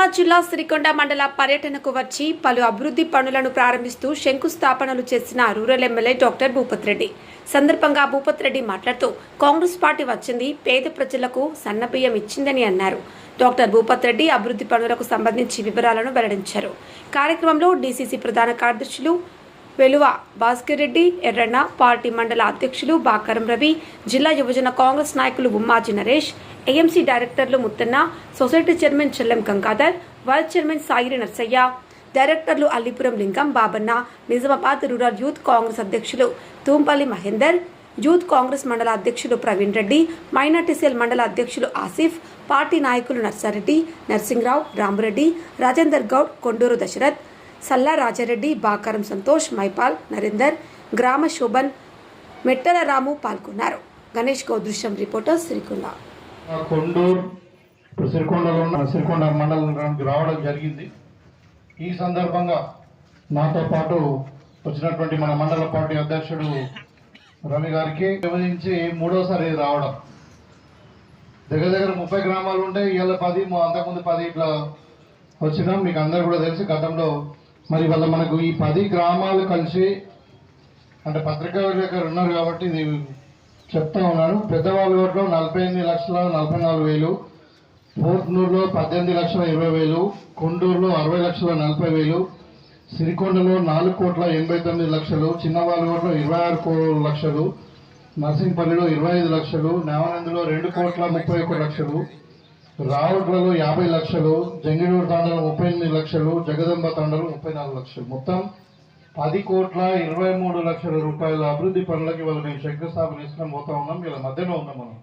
నిజామాబాద్ జిల్లా సిరికొండ మండల పర్యటనకు వచ్చి పలు అభివృద్ధి పనులను ప్రారంభిస్తూ శంకుస్థాపనలు చేసిన rural MLA doctor Bhupath Reddy. సందర్భంగా భూపత్ రెడ్డి మాట్లాడుతూ కాంగ్రెస్ పార్టీ వచ్చింది పేద ప్రజలకు సన్నబియ్యం ఇచ్చిందని అన్నారు. డాక్టర్ భూపత్ రెడ్డి అభివృద్ధి పనులకు సంబంధించి వివరాలను వెల్లడించారు. కార్యక్రమంలో డీసీసీ ప్రధాన కార్యదర్శులు వెలువ భాస్కర్ రెడ్డి, ఎర్రన్న, పార్టీ మండల అధ్యక్షులు బాకారం రవి, జిల్లా యువజన కాంగ్రెస్ నాయకులు ఉమ్మాజీ నరేష్, ఏఎంసీ డైరెక్టర్లు Muttanna, society chairman Chellem Gangadhar, vice chairman Sairi Narsaiah, డైరెక్టర్లు అల్లిపురం లింగం బాబన్న, నిజామాబాద్ రూరల్ యూత్ కాంగ్రెస్ అధ్యక్షులు తూంపల్లి మహేందర్, యూత్ కాంగ్రెస్ మండల అధ్యక్షులు ప్రవీణ్ రెడ్డి, మైనార్టీ సెల్ మండల అధ్యక్షులు ఆసిఫ్, పార్టీ నాయకులు నర్సారెడ్డి, నర్సింగ్రావు, రామరెడ్డి, రాజేందర్ గౌడ్, కొండూరు దశరథ్, సల్లా రాజారెడ్డి, బాకారం సంతోష్, మైపాల్, నరేందర్, గ్రామ శోభన్, మెట్టల రాము పాల్గొన్నారు. గణేష్ గౌదృశ్యం రిపోర్టర్ సిరికొండ. కొండూరు సిరికొండలో ఉన్న సిరికొండ మండలానికి రావడం జరిగింది. ఈ సందర్భంగా నాతో పాటు వచ్చినటువంటి మన మండల పార్టీ అధ్యక్షుడు రవి గారికి విభజించి మూడోసారి రావడం. దగ్గర దగ్గర 30 గ్రామాలు ఉంటాయి. ఇవాళ 10, అంతకుముందు 10 ఇట్లా వచ్చినాం. మీకు అందరు కూడా తెలిసి గతంలో మరి వాళ్ళ మనకు ఈ 10 గ్రామాలు కలిసి అంటే పత్రికా విలేకరు ఉన్నారు కాబట్టి ఇది చెప్తా ఉన్నాను. పెద్దవాళ్ళలో 48,44,000, పోర్ట్నూరులో 18,20,000, కొండూరులో 60,40,000, సిరికొండలో 4,89,00,000, చిన్నవాళ్ళలో 26 లక్షలు, నర్సింగ్పల్లిలో 25 లక్షలు, నేవనందులో 2,31,00,000, రావుట్లలో 50 లక్షలు, జంగిడూరు తాండలో 38 లక్షలు, జగదంబ తాండలో 34 లక్షలు, మొత్తం 10,23,00,000 రూపాయల అభివృద్ధి పనులకి వాళ్ళు మేము శంకుస్థాపన చేసుకొని పోతా ఉన్నాం. వీళ్ళ మధ్యలో ఉన్నాం మనం.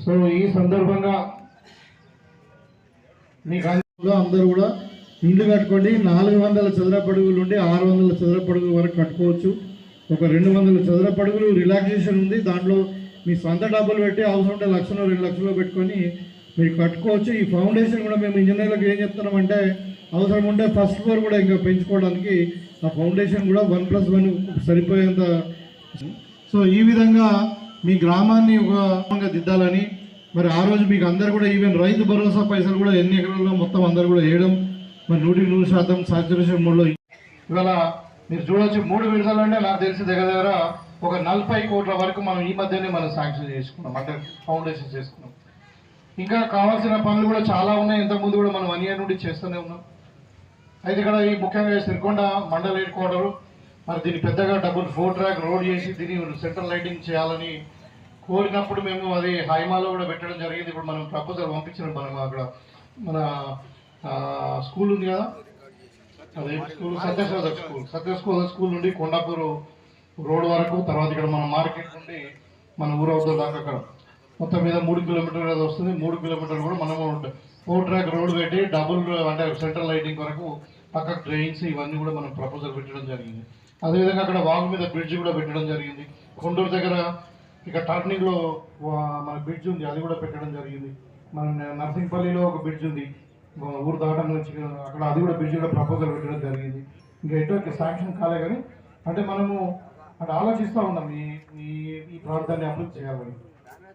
సో ఈ సందర్భంగా మీకు అందరూ కూడా ఇల్లు కట్టుకోండి. 400 చదరపు అడుగులు నుండి 600 చదరపు అడుగుల వరకు కట్టుకోవచ్చు. ఒక 200 చదరపు అడుగులు రిలాక్సేషన్ ఉంది. దాంట్లో మీ సొంత డబ్బులు పెట్టి అవసరం ఉంటే 1,00,000 2 లక్షలు పెట్టుకొని మీరు కట్టుకోవచ్చు. ఈ ఫౌండేషన్ కూడా మేము ఇంజనీర్లకు ఏం చెప్తున్నామంటే అవసరం ఉంటే ఫస్ట్ ఫ్లోర్ కూడా ఇంకా పెంచుకోవడానికి ఆ ఫౌండేషన్ కూడా 1+1 సరిపోయేంత. సో ఈ విధంగా మీ గ్రామాన్ని ఒక దిద్దాలని మరి ఆ రోజు మీకు అందరు కూడా ఈవెన్ రైతు భరోసా పైసలు కూడా ఎన్ని ఎకరాల్లో మొత్తం అందరు కూడా వేయడం మరి 100% సాచురేషన్ మోడ్లో. ఇవాళ మీరు చూడవచ్చు 3 విడతలు అంటే నాకు తెలిసి దగ్గర దగ్గర ఒక 40 కోట్ల వరకు మనం ఈ మధ్యనే మనం శాంక్షన్ చేసుకున్నాం, అంటే ఫౌండేషన్ చేసుకున్నాం. ఇంకా కావాల్సిన పనులు కూడా చాలా ఉన్నాయి. ఇంతకుముందు కూడా మనం 1 ఇయర్ నుండి చేస్తూనే ఉన్నాం. అయితే ఇక్కడ ఈ ముఖ్యంగా సిరికొండ మండల హెడ్ క్వార్టర్ మరి దీన్ని పెద్దగా 4 ట్రాక్ రోడ్ చేసి దీన్ని సెంట్రల్ లైటింగ్ చేయాలని కోరినప్పుడు మేము అది హైమాలో కూడా పెట్టడం జరిగింది. ఇప్పుడు మనం ప్రపోజల్ పంపించినాం. మనం అక్కడ మన స్కూల్ ఉంది కదా, అదే స్కూల్ సత్యశోధ స్కూల్ నుండి కొండాపూర్ రోడ్ వరకు, తర్వాత ఇక్కడ మన మార్కెట్ నుండి మన ఊరవతల దాకా అక్కడ మొత్తం మీద 3 కిలోమీటర్లు అది వస్తుంది. 3 కిలోమీటర్లు కూడా మనము 4 ట్రాక్ రోడ్ పెట్టి అంటే సెంట్రల్ లైటింగ్ వరకు పక్కకు డ్రైన్స్ ఇవన్నీ కూడా మనం ప్రపోజల్ పెట్టడం జరిగింది. అదేవిధంగా అక్కడ వాగు మీద బ్రిడ్జ్ కూడా పెట్టడం జరిగింది. కొండూరు దగ్గర ఇక టర్నింగ్లో మన బ్రిడ్జ్ ఉంది, అది కూడా పెట్టడం జరిగింది. మన నర్సింగ్పల్లిలో ఒక బ్రిడ్జ్ ఉంది ఊరు దాటం నుంచి, అక్కడ అది కూడా బ్రిడ్జ్ కూడా ప్రపోజల్ పెట్టడం జరిగింది. ఇంకా ఎటువంటి శాంక్షన్ కాలే కానీ అంటే మనము అక్కడ ఆలోచిస్తూ ఉన్నాం ఈ ప్రాంతాన్ని అభివృద్ధి చేయాలని.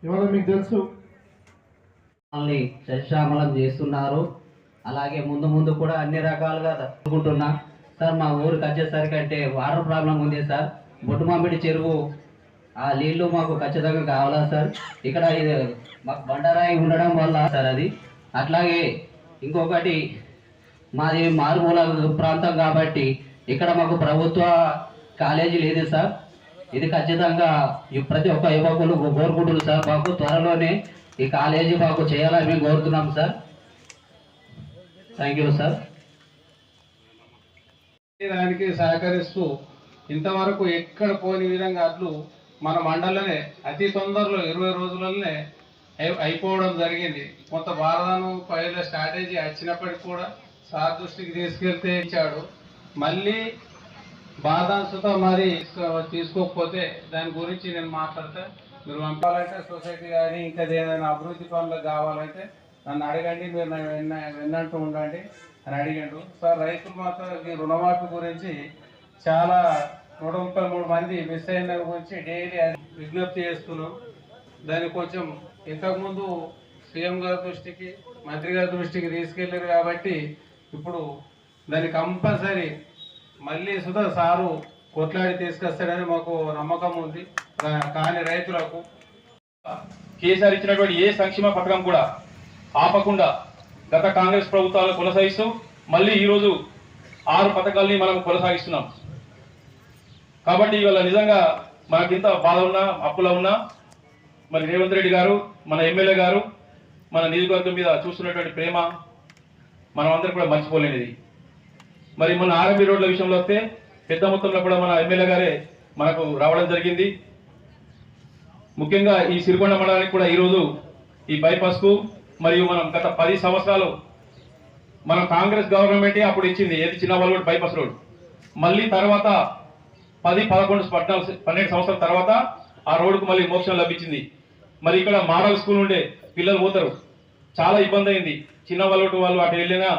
ఇవాళ మీకు తెలుసు సశ్యామలం చేస్తున్నారు. అలాగే ముందు కూడా అన్ని రకాలుగా అనుకుంటున్నా సార్. మా ఊరికి వచ్చేసరికి అంటే వాటర్ ప్రాబ్లం ఉంది సార్. బొట్టుమామిడి చెరువు ఆ నీళ్లు మాకు ఖచ్చితంగా కావాలా సార్. ఇక్కడ మాకు బండరాయి ఉండడం వల్ల సార్ అది. అట్లాగే ఇంకొకటి మాది మారుమూల ప్రాంతం కాబట్టి ఇక్కడ మాకు ప్రభుత్వ కాలేజీ లేదు సార్. ఇది ఖచ్చితంగా ప్రతి ఒక్క యువకులు కోరుకుంటున్నారు సార్. మాకు త్వరలోనే ఈ కాలేజీ మాకు చేయాలని మేము కోరుతున్నాం సార్. Thank you sir. దానికి సహకరిస్తూ ఇంతవరకు ఎక్కడ పోని విధంగా అట్లు మన మండలంలోనే అతి తొందరలో 20 రోజులలోనే అయిపోవడం జరిగింది. కొంత భారతను పైల స్ట్రాటజీ వచ్చినప్పటికి కూడా సార్ దృష్టికి తీసుకెళ్తే ఇచ్చాడు. మళ్ళీ బాధాంశతో మరి తీసుకోకపోతే దాని గురించి నేను మాట్లాడితే మీరు పంపాలంటే సొసైటీ కానీ ఇంకా ఏదైనా అభివృద్ధి పనులు కావాలంటే నన్ను అడగండి, మీరు విన్నట్టు ఉండండి అని అడిగాడు సార్. రైతులు మాత్రం ఈ రుణమాఫీ గురించి చాలా 133 మంది మిస్ అయిన గురించి డైలీ విజ్ఞప్తి చేస్తున్నాం. దానికి కొంచెం ఇంతకుముందు సీఎం గారి దృష్టికి మంత్రి గారి దృష్టికి తీసుకెళ్ళారు కాబట్టి ఇప్పుడు దాన్ని కంపల్సరీ మళ్ళీ సుధా సారు కొట్లాడి తీసుకొస్తాడని మాకు నమ్మకం ఉంది. కానీ రైతులకు కేసీఆర్ ఇచ్చినటువంటి ఏ సంక్షేమ పథకం కూడా ఆపకుండా గత కాంగ్రెస్ ప్రభుత్వాలు కొనసాగిస్తూ మళ్ళీ ఈరోజు 6 పథకాలని మనం కొనసాగిస్తున్నాం. కాబట్టి ఇవాళ నిజంగా మనకింత బాధ ఉన్నా అప్పులో ఉన్నా మరి రేవంత్ రెడ్డి గారు మన ఎమ్మెల్యే గారు మన నియోజకవర్గం మీద చూస్తున్నటువంటి ప్రేమ మనం అందరూ కూడా మర్చిపోలేనిది. మరి మన ఆర్ఎంబీ రోడ్ల విషయంలో వస్తే పెద్ద మొత్తంలో కూడా మన ఎమ్మెల్యే గారే మనకు రావడం జరిగింది. ముఖ్యంగా ఈ సిరికొండ మండలానికి కూడా ఈరోజు ఈ బైపాస్కు మరియు మనం గత 10 సంవత్సరాలు మనం కాంగ్రెస్ గవర్నమెంటే అప్పుడు ఇచ్చింది ఏది చిన్నవాళ్ళు బైపాస్ రోడ్. మళ్ళీ తర్వాత 10, 11, 12 సంవత్సరాల తర్వాత ఆ రోడ్డుకు మళ్ళీ మోక్షం లభించింది. మరి ఇక్కడ మోడల్ స్కూల్ ఉండే పిల్లలు పోతారు, చాలా ఇబ్బంది అయింది. చిన్న వాళ్ళు అటు వెళ్ళినా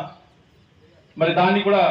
మరి దాన్ని కూడా